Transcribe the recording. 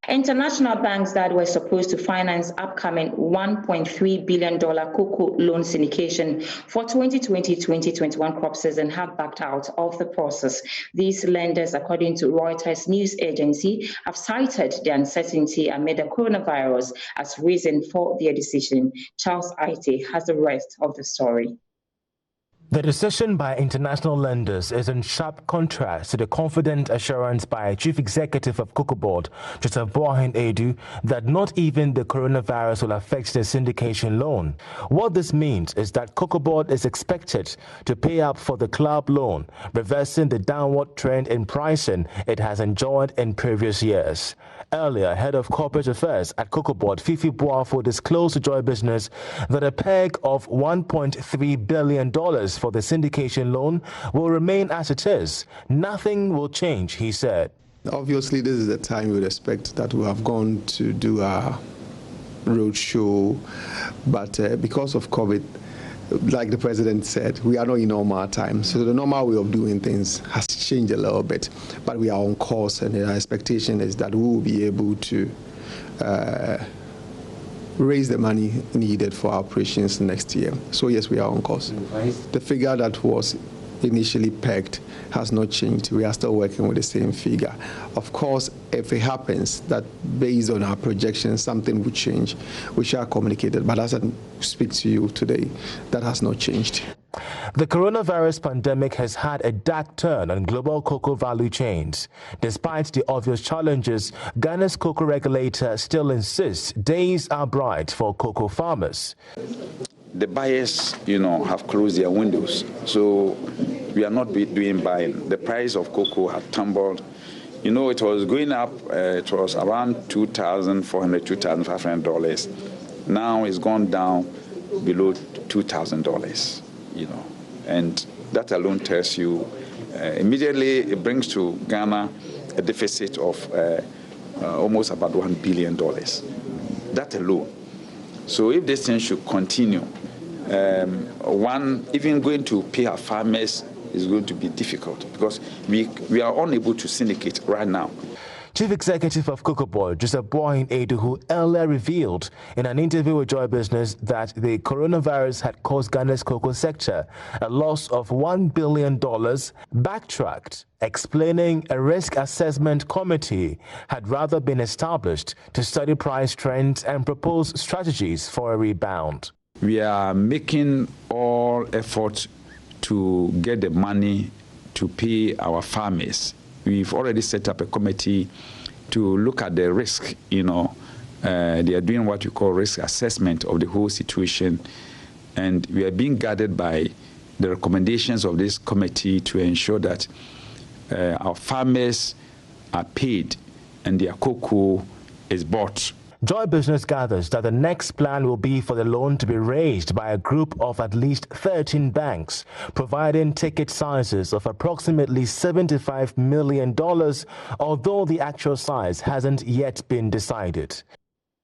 International banks that were supposed to finance upcoming $1.3 billion cocoa loan syndication for 2020-2021 crop season have backed out of the process. These lenders, according to Reuters news agency, have cited the uncertainty amid the coronavirus as reason for their decision. Charles Aite has the rest of the story. The decision by international lenders is in sharp contrast to the confident assurance by Chief Executive of Cocoa Board, Aboagye-Wiafe, that not even the coronavirus will affect the syndication loan. What this means is that Cocoa Board is expected to pay up for the club loan, reversing the downward trend in pricing it has enjoyed in previous years. Earlier, Head of Corporate Affairs at Cocoa Board, Fifi Boafo, disclosed to Joy Business that a peg of $1.3 billion for the syndication loan will remain as it is. Nothing will change, he said. Obviously, this is the time we would expect that we have gone to do our roadshow, but because of COVID, like the president said, we are not in normal times. So the normal way of doing things has changed a little bit, but we are on course, and our expectation is that we will be able to raise the money needed for our operations next year. So yes, we are on course. The figure that was initially pegged has not changed. We are still working with the same figure. Of course, if it happens that based on our projections something would change, we shall communicate it. But as I speak to you today, that has not changed. The coronavirus pandemic has had a dark turn on global cocoa value chains. Despite the obvious challenges, Ghana's cocoa regulator still insists days are bright for cocoa farmers. The buyers, have closed their windows, so we are not doing buying. The price of cocoa had tumbled. It was going up. It was around $2,400, $2,500. Now it's gone down below $2,000. And that alone tells you immediately it brings to Ghana a deficit of almost about $1 billion. That alone. So if this thing should continue, even going to pay our farmers is going to be difficult because we are unable to syndicate right now. Chief Executive of Cocoa Board, Aboagye-Wiafe, who earlier revealed in an interview with Joy Business that the coronavirus had caused Ghana's cocoa sector a loss of $1 billion, backtracked, explaining a risk assessment committee had rather been established to study price trends and propose strategies for a rebound. We are making all efforts to get the money to pay our farmers. We've already set up a committee to look at the risk. They are doing what we call risk assessment of the whole situation. And we are being guided by the recommendations of this committee to ensure that our farmers are paid and their cocoa is bought. Joy Business gathers that the next plan will be for the loan to be raised by a group of at least 13 banks, providing ticket sizes of approximately $75 million, although the actual size hasn't yet been decided.